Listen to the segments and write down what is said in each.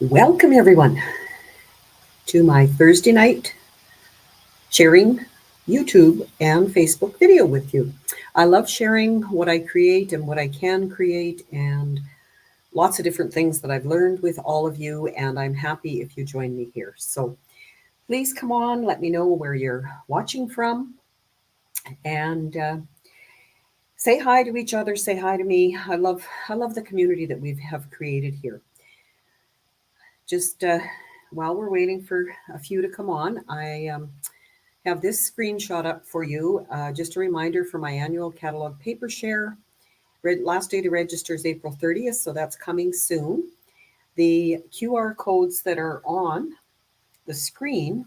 Welcome, everyone, to my Thursday night sharing YouTube and Facebook video with you. I love sharing what I create and what I can create, and lots of different things that I've learned with all of you, and I'm happy if you join me here. So please come on, let me know where you're watching from, and say hi to each other, say hi to me. I love the community that we have created here. Just while we're waiting for a few to come on, I have this screenshot up for you. Just a reminder for my annual catalog paper share. Last day to register is April 30th, so that's coming soon. The QR codes that are on the screen,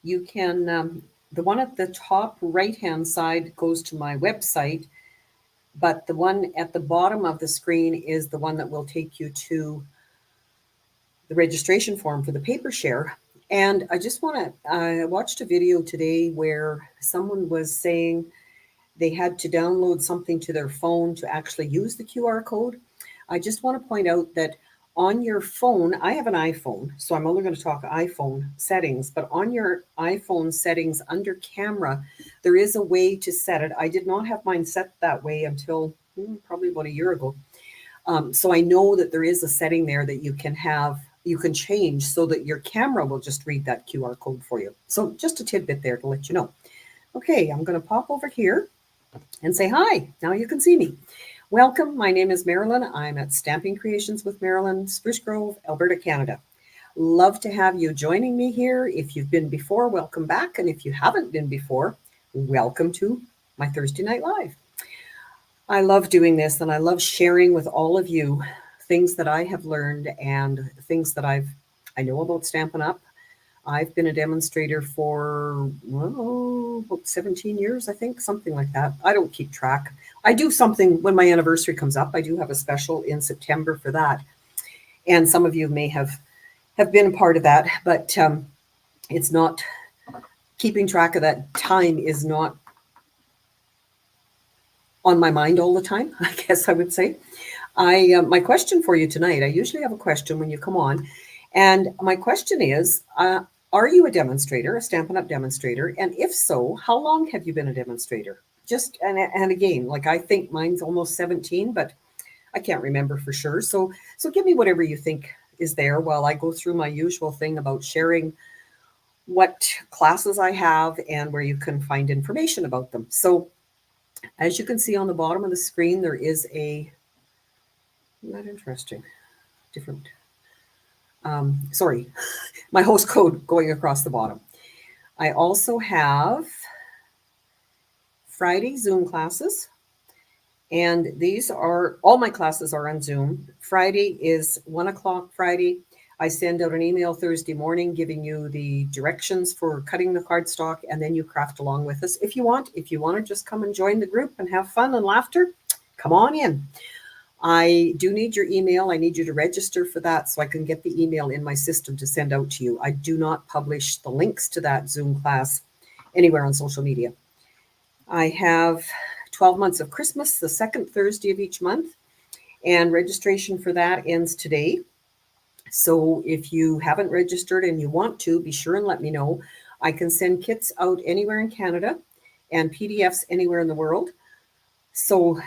you can, the one at the top right-hand side goes to my website, but the one at the bottom of the screen is the one that will take you to the registration form for the paper share. And I just want to, I watched a video today where someone was saying they had to download something to their phone to actually use the QR code. I just want to point out that on your phone, I have an iPhone, so I'm only going to talk iPhone settings, but on your iPhone settings under camera, there is a way to set it. I did not have mine set that way until probably about a year ago. So I know that there is a setting there that you can change so that your camera will just read that QR code for you. So just a tidbit there to let you know. Okay, I'm going to pop over here and say hi. Now you can see me. Welcome. My name is Marilyn. I'm at Stamping Creations with Marilyn, Spruce Grove, Alberta, Canada. Love to have you joining me here. If you've been before, welcome back. And if you haven't been before, welcome to my Thursday Night Live. I love doing this, and I love sharing with all of you things that I have learned and things that I know about Stampin' Up. I've been a demonstrator for about 17 years, I think, something like that. I don't keep track. I do something when my anniversary comes up. I do have a special in September for that. And some of you may have been a part of that, but it's not, keeping track of that time is not on my mind all the time, I guess I would say. My question for you tonight, I usually have a question when you come on, and my question is, are you a demonstrator, a Stampin' Up! Demonstrator? And if so, how long have you been a demonstrator? Just, and again, like I think mine's almost 17, but I can't remember for sure. So give me whatever you think is there while I go through my usual thing about sharing what classes I have and where you can find information about them. So as you can see on the bottom of the screen, there is isn't that interesting? Different. Sorry, my host code going across the bottom. I also have Friday Zoom classes, and these are, all my classes are on Zoom. Friday is 1 o'clock Friday. I send out an email Thursday morning giving you the directions for cutting the cardstock, and then you craft along with us if you want. If you want to just come and join the group and have fun and laughter, come on in. I do need your email. I need you to register for that so I can get the email in my system to send out to you. I do not publish the links to that Zoom class anywhere on social media. I have 12 Months of Christmas, the second Thursday of each month, and registration for that ends today. So if you haven't registered and you want to, be sure and let me know. I can send kits out anywhere in Canada and PDFs anywhere in the world. So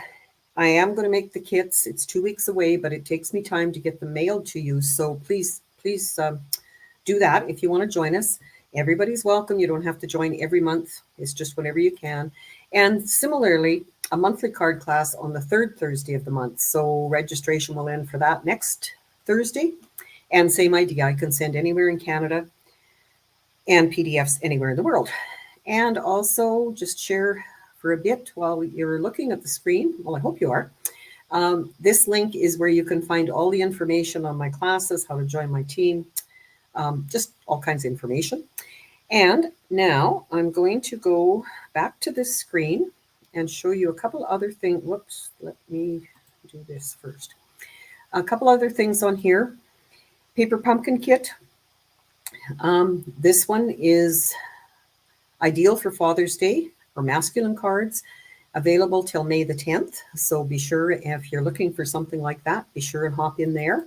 I am going to make the kits. It's 2 weeks away, but it takes me time to get them mailed to you. So please do that if you want to join us. Everybody's welcome. You don't have to join every month. It's just whenever you can. And similarly, a monthly card class on the third Thursday of the month. So registration will end for that next Thursday. And same idea, I can send anywhere in Canada and PDFs anywhere in the world. And also just share for a bit while you're looking at the screen. Well, I hope you are. This link is where you can find all the information on my classes, how to join my team, just all kinds of information. And now I'm going to go back to this screen and show you a couple other things. Whoops, let me do this first. A couple other things on here. Paper pumpkin kit. This one is ideal for Father's Day or masculine cards. available till May the 10th. So be sure, if you're looking for something like that, be sure and hop in there.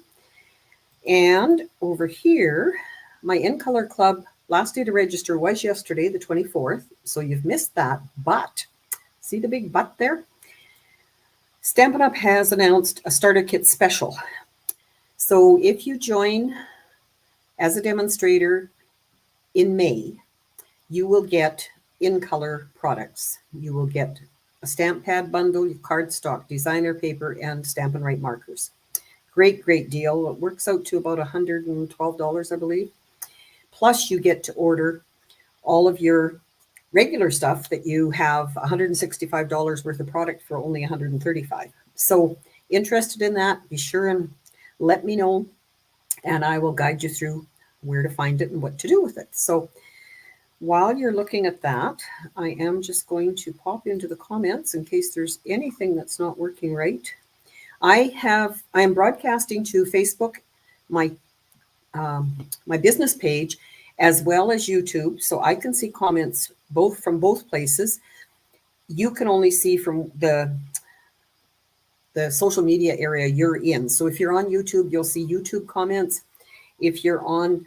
And over here, my In Color Club last day to register was yesterday, the 24th. So you've missed that. But see the big but there? Stampin' Up! Has announced a starter kit special. So if you join as a demonstrator in May, you will get In Color products. You will get a stamp pad bundle, cardstock, designer paper, and Stampin' Write markers. Great, great deal. It works out to about $112, I believe. Plus, you get to order all of your regular stuff that you have $165 worth of product for only $135. So interested in that, be sure and let me know, and I will guide you through where to find it and what to do with it. So while you're looking at that, I am just going to pop into the comments in case there's anything that's not working right. I am broadcasting to Facebook, my business page, as well as YouTube, so I can see comments from both places. You can only see from the social media area you're in. So if you're on YouTube, you'll see YouTube comments. If you're on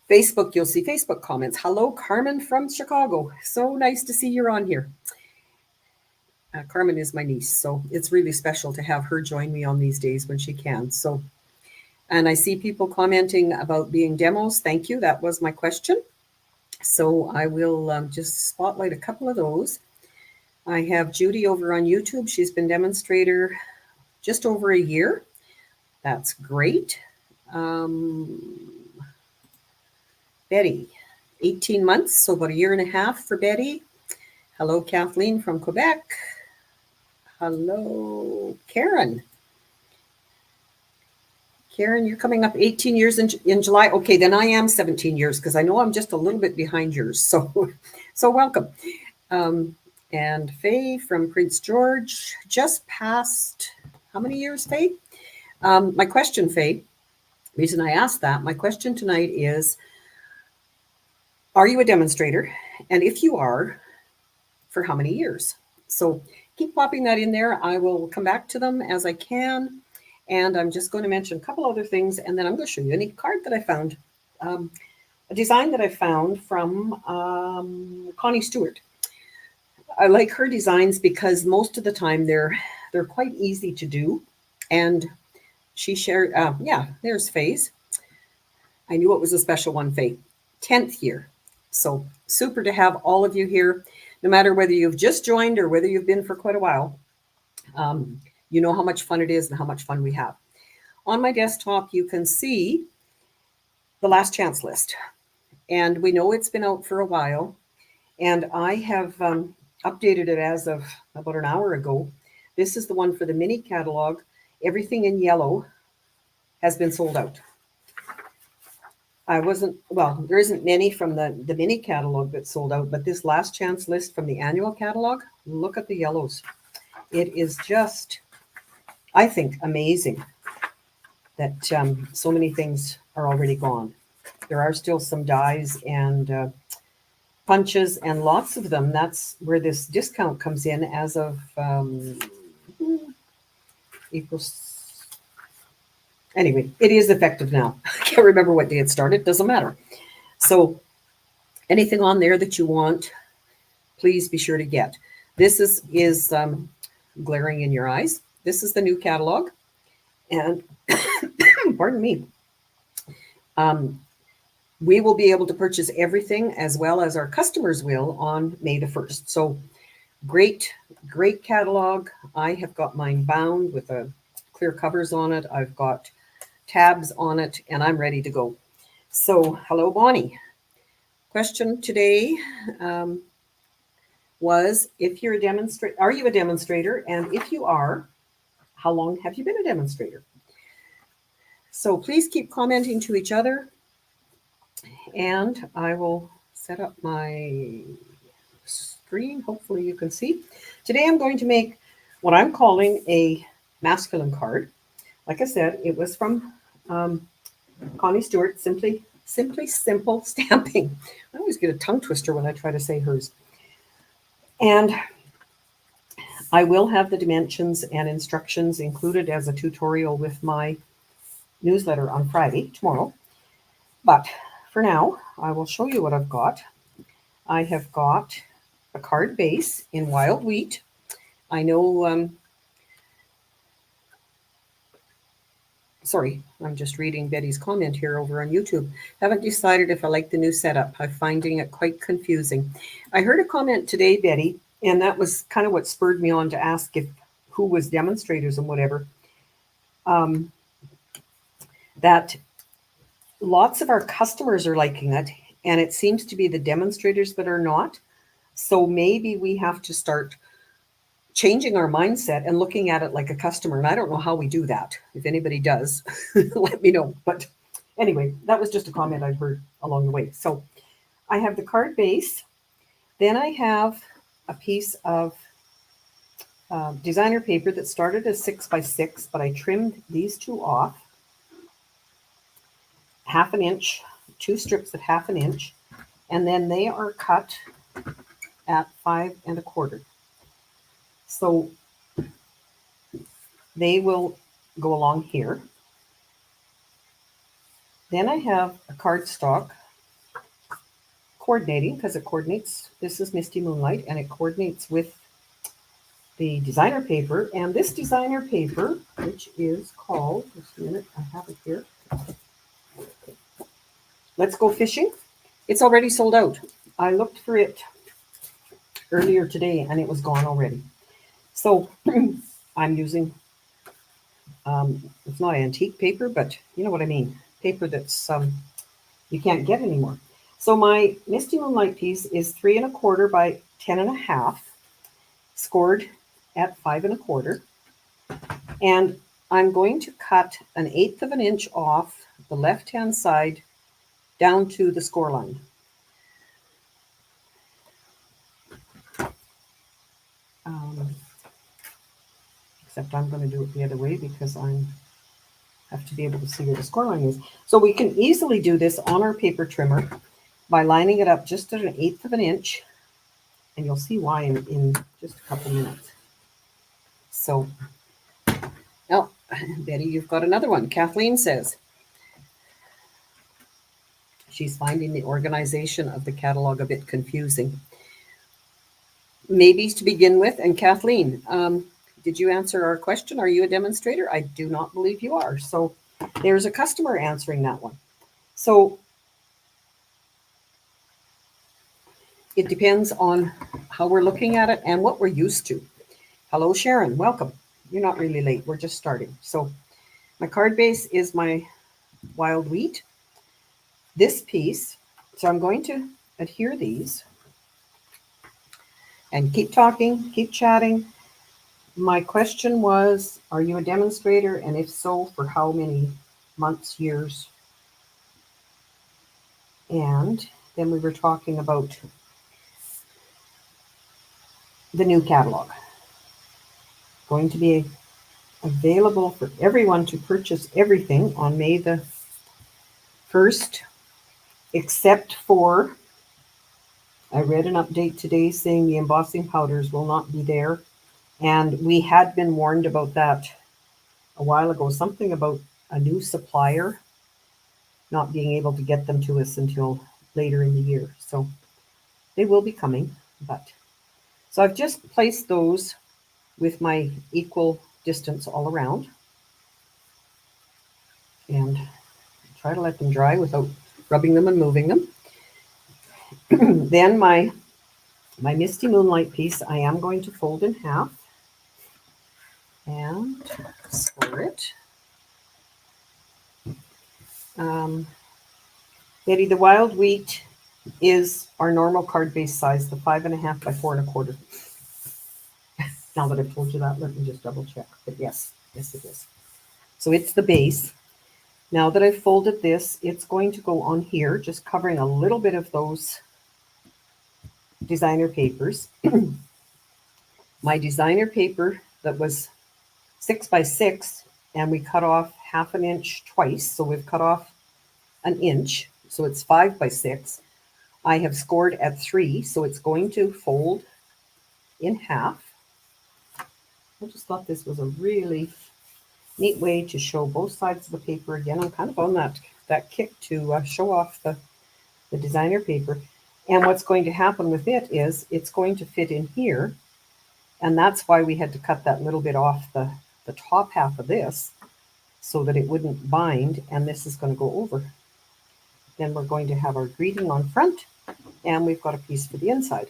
Facebook, you'll see Facebook comments. Hello, Carmen from Chicago. So nice to see you're on here. Carmen is my niece, so it's really special to have her join me on these days when she can. So, and I see people commenting about being demos. Thank you. That was my question. So I will just spotlight a couple of those. I have Judy over on YouTube. She's been demonstrator just over a year. That's great. Betty, 18 months, so about a year and a half for Betty. Hello, Kathleen from Quebec. Hello, Karen. Karen, you're coming up 18 years in July. Okay, then I am 17 years because I know I'm just a little bit behind yours. So welcome. And Faye from Prince George, just past, how many years, Faye? My question, Faye, reason I asked that, my question tonight is, are you a demonstrator? And if you are, for how many years? So keep popping that in there. I will come back to them as I can. And I'm just going to mention a couple other things, and then I'm going to show you a neat card that I found, a design that I found from Connie Stewart. I like her designs because most of the time they're quite easy to do. And she shared, yeah, there's Faye's. I knew it was a special one, Faye. 10th year. So super to have all of you here, no matter whether you've just joined or whether you've been for quite a while. You know how much fun it is and how much fun we have. On my desktop, you can see the last chance list. And we know it's been out for a while. And I have updated it as of about an hour ago. This is the one for the mini catalog. Everything in yellow has been sold out. There isn't many from the mini catalog that sold out, but this last chance list from the annual catalog, look at the yellows. It is just, I think, amazing that so many things are already gone. There are still some dies and punches and lots of them. That's where this discount comes in as of April. Anyway, it is effective now. I can't remember what day it started. Doesn't matter. So anything on there that you want, please be sure to get. This is glaring in your eyes. This is the new catalog. And pardon me. We will be able to purchase everything as well as our customers will on May the 1st. So great, great catalog. I have got mine bound with a clear covers on it. I've got tabs on it, and I'm ready to go. So hello, Bonnie. Question today was, if you're a demonstrator, are you a demonstrator? And if you are, how long have you been a demonstrator? So please keep commenting to each other, and I will set up my screen. Hopefully you can see. Today I'm going to make what I'm calling a masculine card. Like I said, it was from Connie Stewart, Simply Simple Stamping. I always get a tongue twister when I try to say hers. And I will have the dimensions and instructions included as a tutorial with my newsletter on Friday, tomorrow. But for now, I will show you what I've got. I have got a card base in wild wheat. I know, sorry, I'm just reading Betty's comment here over on YouTube. Haven't decided if I like the new setup. I'm finding it quite confusing. I heard a comment today, Betty, and that was kind of what spurred me on to ask if who was demonstrators and whatever. That lots of our customers are liking it, and it seems to be the demonstrators that are not. So maybe we have to start changing our mindset and looking at it like a customer. And I don't know how we do that. If anybody does, let me know. But anyway, that was just a comment I've heard along the way. So I have the card base. Then I have a piece of designer paper that started as 6x6, but I trimmed these two off. 1/2 inch, 2 strips at 1/2 inch. And then they are cut at 5 1/4. So they will go along here. Then I have a cardstock coordinating because it coordinates. This is Misty Moonlight and it coordinates with the designer paper. And this designer paper, which is called, just a minute, I have it here. Let's Go Fishing. It's already sold out. I looked for it earlier today and it was gone already. So I'm using, it's not antique paper, but you know what I mean. Paper that's you can't get anymore. So my Misty Moonlight piece is 3 1/4 by 10 1/2, scored at 5 1/4. And I'm going to cut 1/8 inch off the left-hand side down to the score line. Except I'm going to do it the other way because I have to be able to see where the score line is. So we can easily do this on our paper trimmer by lining it up just at 1/8 inch. And you'll see why in just a couple minutes. So, oh, Betty, you've got another one. Kathleen says she's finding the organization of the catalog a bit confusing. Maybe to begin with, and Kathleen, did you answer our question? Are you a demonstrator? I do not believe you are. So there's a customer answering that one. So it depends on how we're looking at it and what we're used to. Hello, Sharon. Welcome. You're not really late. We're just starting. So my card base is my wild wheat. This piece, so I'm going to adhere these and keep talking, keep chatting. My question was, are you a demonstrator? And if so, for how many months, years? And then we were talking about the new catalog. Going to be available for everyone to purchase everything on May the 1st, except for, I read an update today saying the embossing powders will not be there. And we had been warned about that a while ago, something about a new supplier not being able to get them to us until later in the year. So they will be coming, but so I've just placed those with my equal distance all around and try to let them dry without rubbing them and moving them. Then my Misty Moonlight piece, I am going to fold in half and score it. Betty, the wild wheat is our normal card base size, the 5 1/2 by 4 1/4. Now that I've told you that, let me just double check. But yes, it is. So it's the base. Now that I've folded this, it's going to go on here, just covering a little bit of those designer papers. My designer paper that was 6x6, and we cut off 1/2 inch twice. So we've cut off 1 inch. So it's 5x6. I have scored at 3, so it's going to fold in half. I just thought this was a really neat way to show both sides of the paper. Again, I'm kind of on that kick to show off the designer paper. And what's going to happen with it is it's going to fit in here. And that's why we had to cut that little bit off the top half of this so that it wouldn't bind. And this is going to go over. Then we're going to have our greeting on front, and we've got a piece for the inside.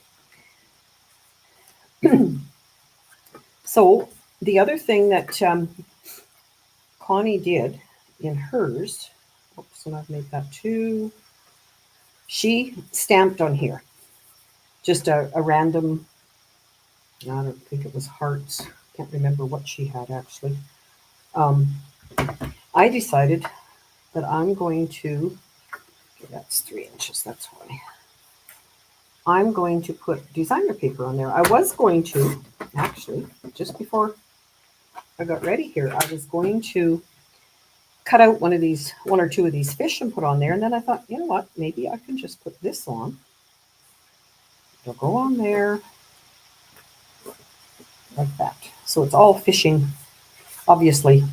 So the other thing that Connie did in hers, oops, and I've made that too, she stamped on here just a random, I don't think it was hearts, can't remember what she had actually. I decided that I'm going to, okay, that's 3 inches, that's why. I'm going to put designer paper on there. I was going to, actually, just before I got ready here, I was going to cut out one or two of these fish and put on there. And then I thought, you know what, maybe I can just put this on. It'll go on there like that. So it's all fishing, obviously.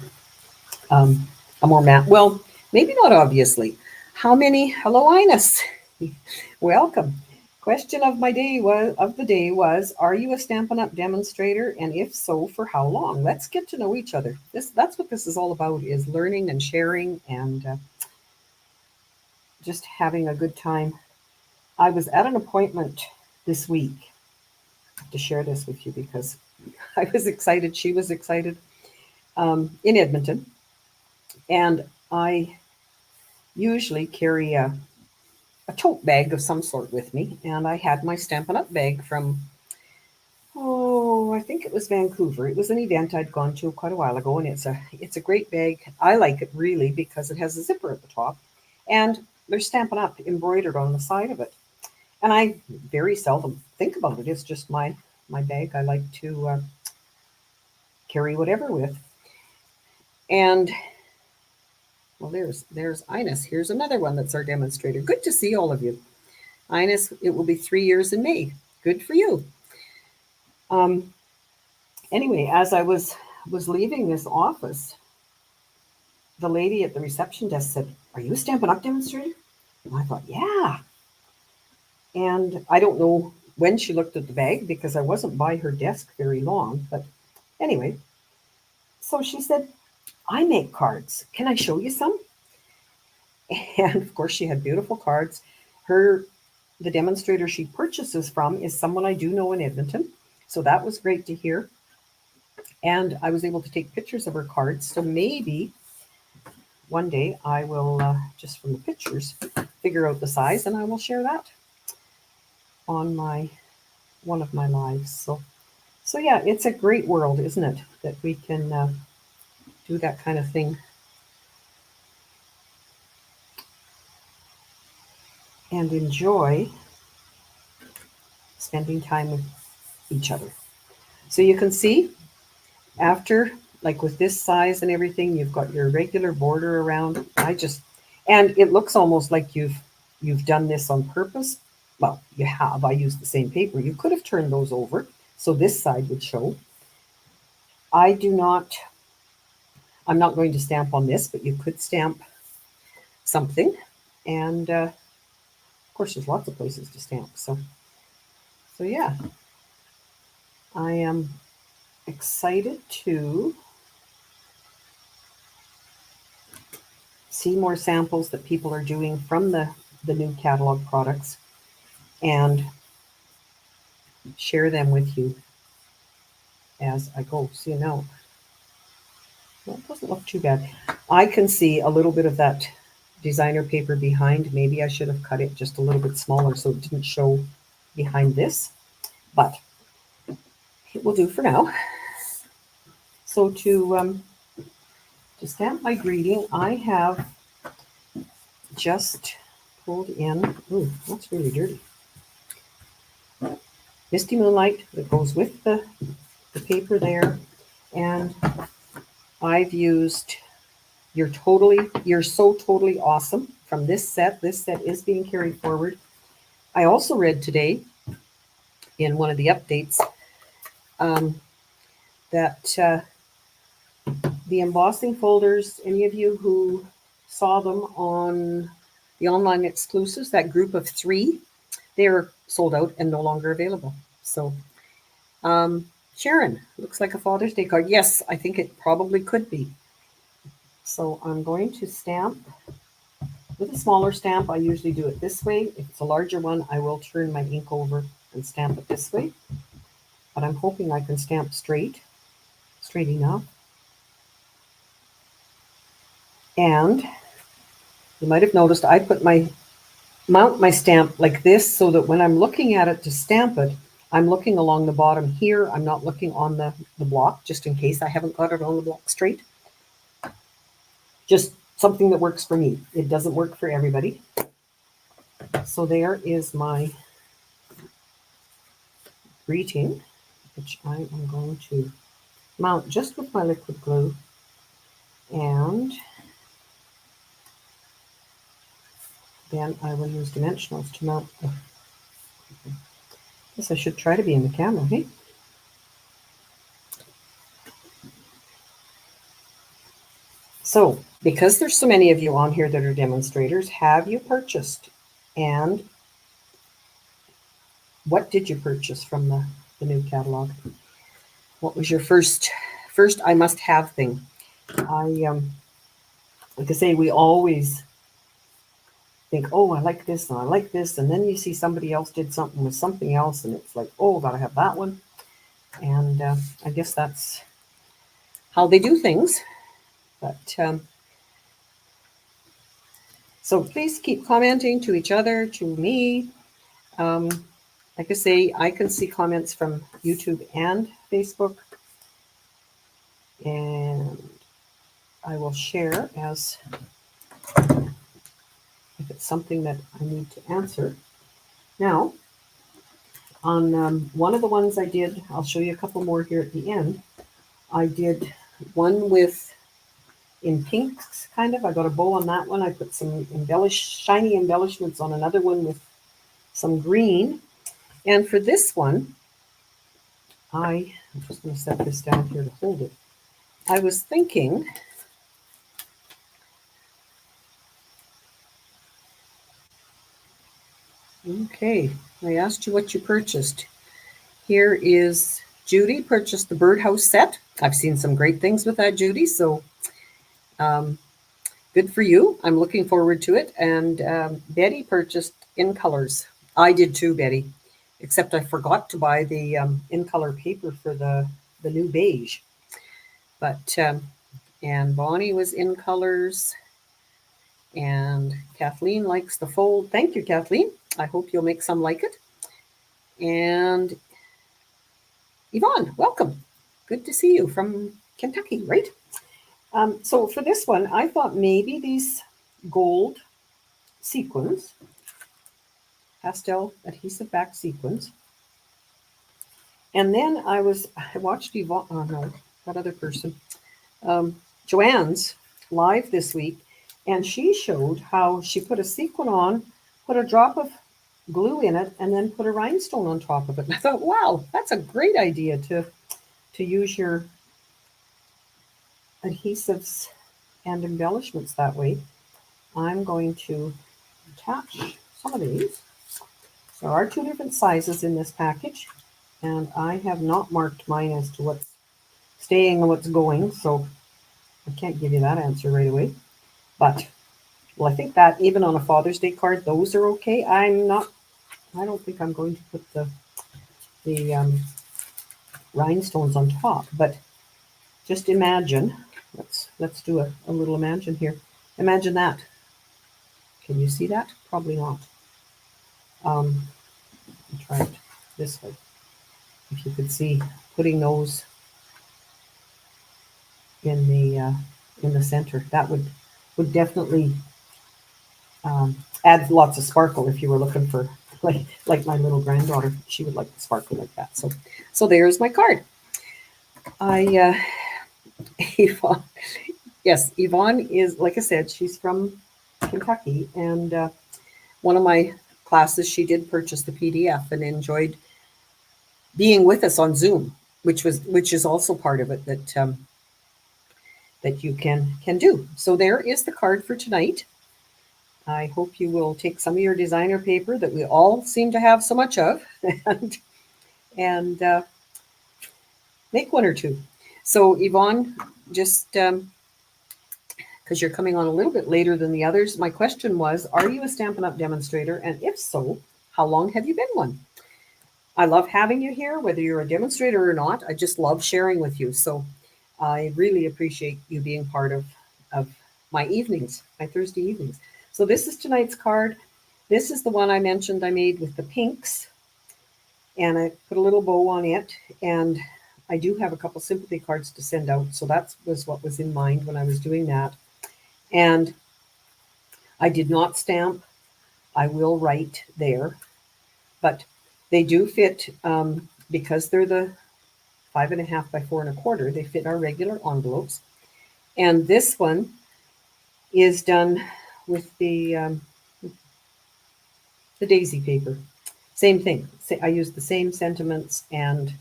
A more matte, well, maybe not obviously. How many, hello Ines, welcome. Question of the day was, are you a Stampin' Up! Demonstrator? And if so, for how long? Let's get to know each other. That's what this is all about, is learning and sharing and just having a good time. I was at an appointment this week to share this with you because I was excited. She was excited in Edmonton. And I usually carry a tote bag of some sort with me. And I had my Stampin' Up! Bag from, I think it was Vancouver. It was an event I'd gone to quite a while ago. And it's a great bag. I like it really because it has a zipper at the top. And there's Stampin' Up! Embroidered on the side of it. And I very seldom think about it. It's just my bag. I like to carry whatever with. And well, there's Ines. Here's another one that's our demonstrator. Good to see all of you. Ines, it will be 3 years in May. Good for you. Anyway, as I was leaving this office, the lady at the reception desk said, "Are you a Stampin' Up! Demonstrator?" And I thought, yeah. And I don't know when she looked at the bag because I wasn't by her desk very long. But anyway, so she said, "I make cards. Can I show you some?" And of course, she had beautiful cards. The demonstrator she purchases from is someone I do know in Edmonton. So that was great to hear. And I was able to take pictures of her cards. So maybe one day I will, just from the pictures, figure out the size and I will share that on one of my lives. So yeah, it's a great world, isn't it? That we can do that kind of thing. And enjoy spending time with each other. So you can see after, like with this size and everything, you've got your regular border around. And it looks almost like you've done this on purpose. Well, you have. I used the same paper. You could have turned those over so this side would show. I'm not going to stamp on this, but you could stamp something. And of course, there's lots of places to stamp. So yeah, I am excited to see more samples that people are doing from the new catalog products and share them with you as I go. See now, well, it doesn't look too bad. I can see a little bit of that designer paper behind. Maybe I should have cut it just a little bit smaller so it didn't show behind this, but it will do for now. So to stamp my greeting, I have just pulled in, ooh, that's really dirty, Misty Moonlight that goes with the paper there. And I've used You're So Totally Awesome from this set. This set is being carried forward. I also read today in one of the updates that the embossing folders, any of you who saw them on the online exclusives, that group of 3, they're sold out and no longer available. So, Sharon, looks like a Father's Day card. Yes, I think it probably could be. So I'm going to stamp. With a smaller stamp, I usually do it this way. If it's a larger one, I will turn my ink over and stamp it this way. But I'm hoping I can stamp straight enough. And you might have noticed I mount my stamp like this so that when I'm looking at it to stamp it, I'm looking along the bottom here. I'm not looking on the block, just in case I haven't got it on the block straight. Just something that works for me. It doesn't work for everybody. So there is my greeting, which I am going to mount just with my liquid glue. And then I will use dimensionals to mount the... Guess I should try to be in the camera, hey? So, because there's so many of you on here that are demonstrators, have you purchased? And what did you purchase from the new catalog? What was your first I must have thing? Like I say, we always think, oh, I like this and I like this, and then you see somebody else did something with something else, and it's like, oh, gotta have that one. And I guess that's how they do things. But so please keep commenting to each other, to me. Like I say, I can see comments from YouTube and Facebook, and I will share as if it's something that I need to answer. Now, on one of the ones I did, I'll show you a couple more here at the end. I did one with in pinks, kind of. I got a bow on that one. I put some shiny embellishments on another one with some green. And for this one, I'm just going to set this down here to hold it. I was thinking, okay, I asked you what you purchased. Here is Judy purchased the birdhouse set. I've seen some great things with that, Judy, so good for you. I'm looking forward to it. And Betty purchased In Colors. I did too, Betty, except I forgot to buy the In Color paper for the new beige. But, and Bonnie was In Colors. And Kathleen likes the fold. Thank you, Kathleen. I hope you'll make some like it. And Yvonne, welcome. Good to see you from Kentucky, right? So for this one, I thought maybe these gold sequins, pastel adhesive back sequins. And then I watched Yvonne, oh no, that other person, Joanne's live this week, and she showed how she put a sequin on, put a drop of glue in it, and then put a rhinestone on top of it. And I thought, wow, that's a great idea to use your adhesives and embellishments that way. I'm going to attach some of these. There are 2 different sizes in this package, and I have not marked mine as to what's staying and what's going, so I can't give you that answer right away. But, well, I think that even on a Father's Day card, those are okay. I don't think I'm going to put the rhinestones on top, but just imagine, let's do a little imagine here. Imagine that. Can you see that? Probably not. I'll try it this way. If you could see, putting those in the center, that would definitely add lots of sparkle if you were looking for like my little granddaughter. She would like the sparkle like that. So there's my card. Yvonne, yes, Yvonne is, like I said, she's from Kentucky, and one of my classes, she did purchase the PDF and enjoyed being with us on Zoom. which is also part of it that you can do. So there is the card for tonight. I hope you will take some of your designer paper that we all seem to have so much of and make one or two. So Yvonne, just because you're coming on a little bit later than the others, my question was, are you a Stampin' Up! Demonstrator? And if so, how long have you been one? I love having you here, whether you're a demonstrator or not. I just love sharing with you. So I really appreciate you being part of my evenings, my Thursday evenings. So this is tonight's card. This is the one I mentioned I made with the pinks. And I put a little bow on it. And I do have a couple sympathy cards to send out. So that was what was in mind when I was doing that. And I did not stamp. I will write there. But they do fit, because they're the 5.5 by 4 1/4. They fit our regular envelopes. And this one is done with the daisy paper. Same thing. I used the same sentiments and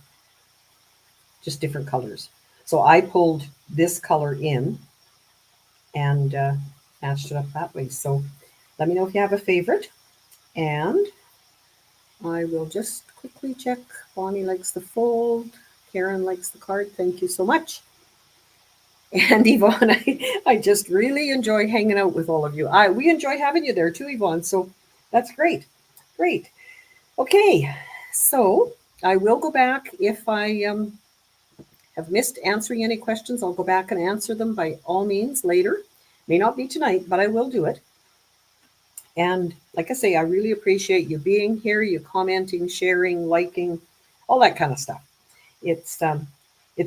just different colors. So I pulled this color in and matched it up that way. So let me know if you have a favorite. And I will just quickly check. Bonnie likes the fold. Karen likes the card. Thank you so much. And Yvonne, I just really enjoy hanging out with all of you. We enjoy having you there too, Yvonne. So that's great. Great. Okay. So I will go back if I have missed answering any questions. I'll go back and answer them by all means later. May not be tonight, but I will do it. And like I say, I really appreciate you being here, you commenting, sharing, liking, all that kind of stuff. It's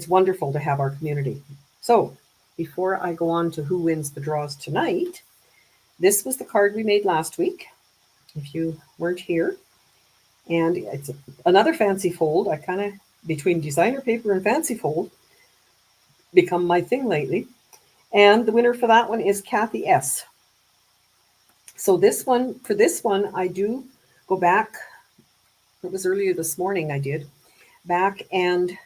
wonderful to have our community. So before I go on to who wins the draws tonight, this was the card we made last week, if you weren't here. And it's another fancy fold. I kind of, between designer paper and fancy fold, become my thing lately. And the winner for that one is Kathy S. So for this one, I do go back. It was earlier this morning I did back and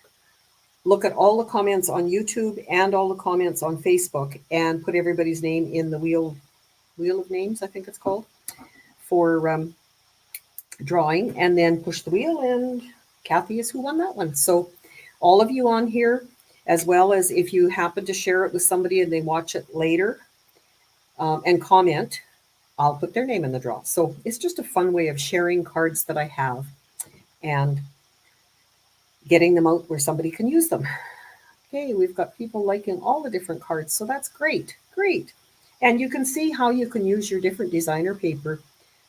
look at all the comments on YouTube and all the comments on Facebook and put everybody's name in the wheel of names, I think it's called, for drawing, and then push the wheel, and Kathy is who won that one. So all of you on here, as well as if you happen to share it with somebody and they watch it later and comment, I'll put their name in the draw. So it's just a fun way of sharing cards that I have and getting them out where somebody can use them. Okay, we've got people liking all the different cards, so that's great, great. And you can see how you can use your different designer paper.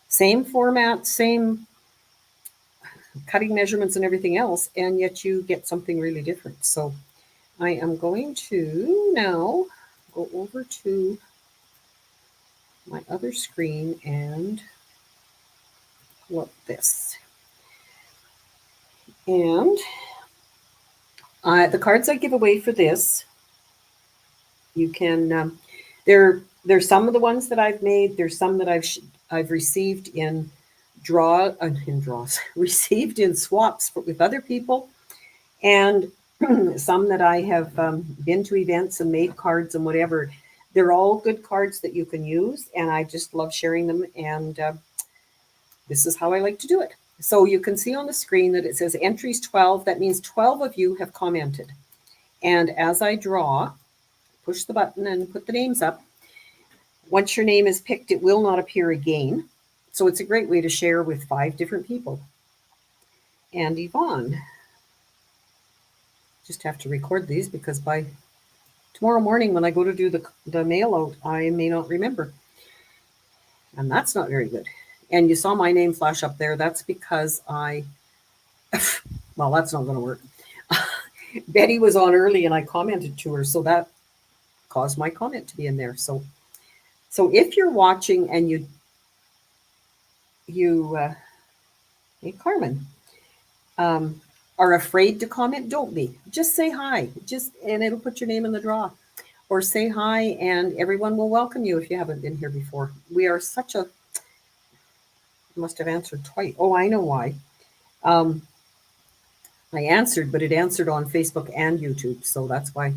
Same format, same cutting measurements and everything else, and yet you get something really different. So I am going to now go over to my other screen and pull up this. And the cards I give away for this, you can, there's some of the ones that I've made. There's some that I've received in received in swaps with other people, and some that I have been to events and made cards and whatever. They're all good cards that you can use, and I just love sharing them, and this is how I like to do it. So you can see on the screen that it says entries 12. That means 12 of you have commented. And as I draw, push the button and put the names up. Once your name is picked, it will not appear again. So it's a great way to share with 5 different people. And Yvonne, just have to record these because by tomorrow morning when I go to do the mail out, I may not remember. And that's not very good. And you saw my name flash up there. That's because well, that's not going to work. Betty was on early and I commented to her, so that caused my comment to be in there. So if you're watching and hey Carmen, are afraid to comment, don't be. Just say hi. And it'll put your name in the draw. Or say hi and everyone will welcome you if you haven't been here before. We are such a must have answered twice. Oh, I know why. I answered, but it answered on Facebook and YouTube. So that's why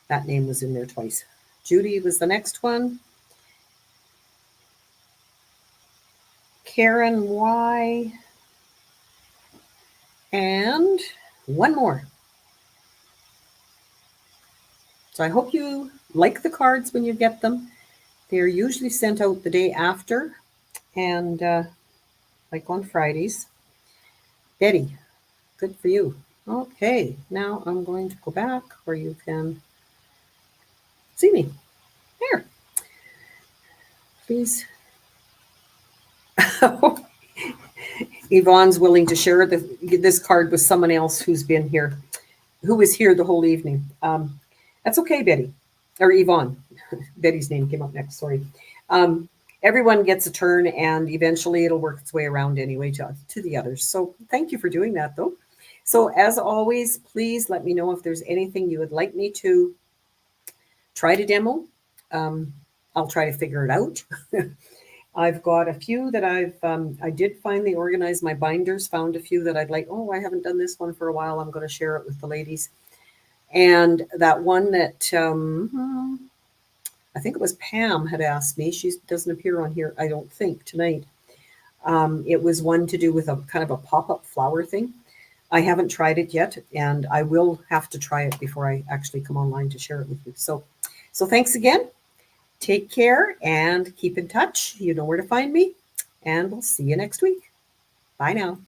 that name was in there twice. Judy was the next one. Karen Y. And one more. So I hope you like the cards when you get them. They're usually sent out the day after, and like on Fridays. Betty, good for you. Okay, now I'm going to go back where you can see me. There, please. Yvonne's willing to share this card with someone else who's been here, who was here the whole evening. That's okay, Betty, or Yvonne. Betty's name came up next, sorry. Everyone gets a turn, and eventually it'll work its way around anyway to the others. So thank you for doing that, though. So as always, please let me know if there's anything you would like me to try to demo. I'll try to figure it out. I've got a few that I did finally organize my binders, found a few that I'd like, oh, I haven't done this one for a while. I'm going to share it with the ladies. And that one that I think it was Pam had asked me, she doesn't appear on here, I don't think, tonight. It was one to do with a kind of a pop-up flower thing. I haven't tried it yet, and I will have to try it before I actually come online to share it with you. So thanks again. Take care and keep in touch. You know where to find me, and we'll see you next week. Bye now.